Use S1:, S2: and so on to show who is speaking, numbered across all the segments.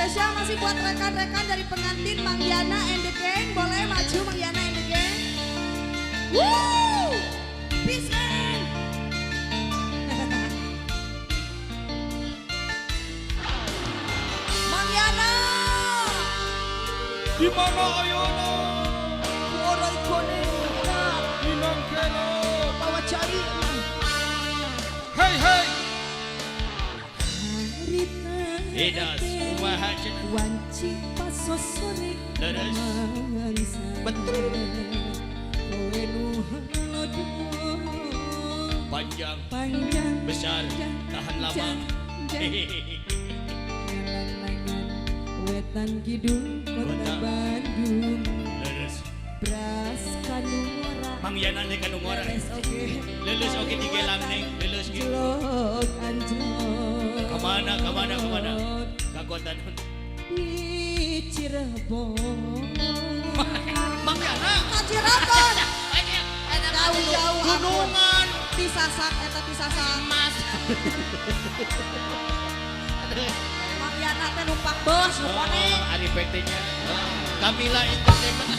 S1: spesial masih buat rekan-rekan dari pengantin Mang Yana and the Gang. Boleh maju Mang Yana and the Gang. Woo! Peace man. Mang Yana.
S2: Di mana ayana?
S1: Ora ikone.
S2: Inang kena.
S1: Bawa cari.
S2: Hey hey.
S3: Edas kumaha cenah
S1: Wanci pasosore
S3: leres betul panjang besar tahan lama
S1: Wetan Kidul Kota Bandung
S3: leres
S1: Bras Kanungora
S3: Mang Yana teh Kanungora leuleus oge di gelang neng leuleus ge
S1: Jelok anjlok
S3: kemana kagotan
S1: di Cirebon
S3: Mang Yana
S1: Cirebon jauh-jauh
S3: gunungan
S1: tisasak eta tisasak
S3: mas
S1: Mang Yana teh numpak bus rupane
S3: ari PT-nya Kamila Entertainment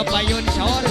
S3: Payun shor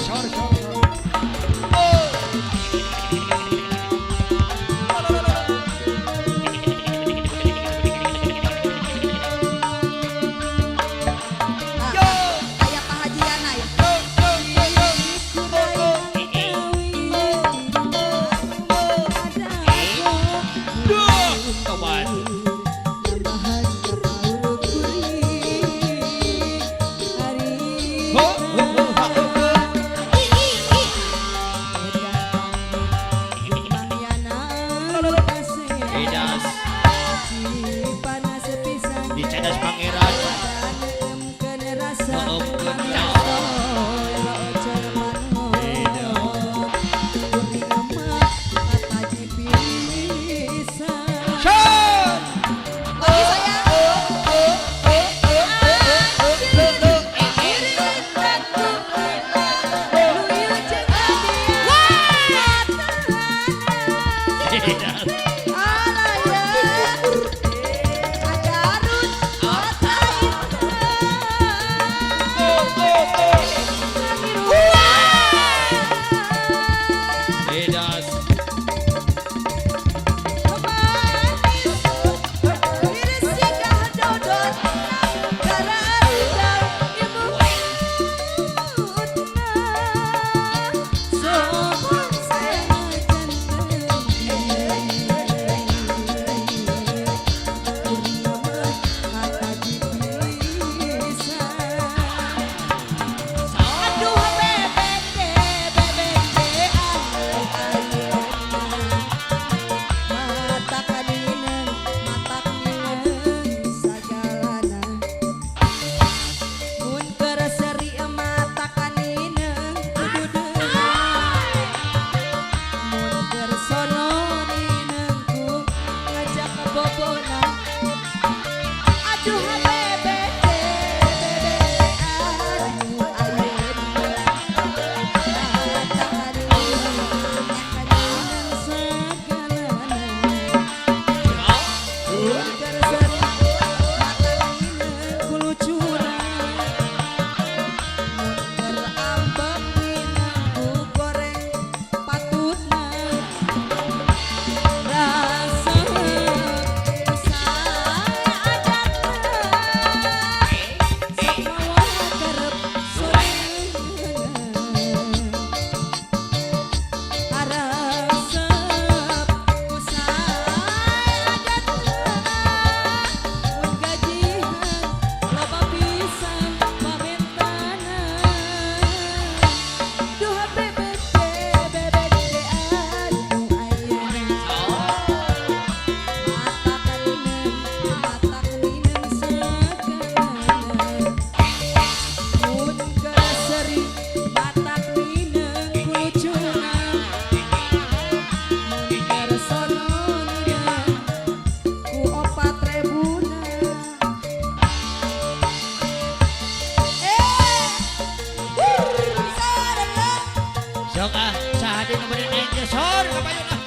S3: beri naik jesor kapayo na.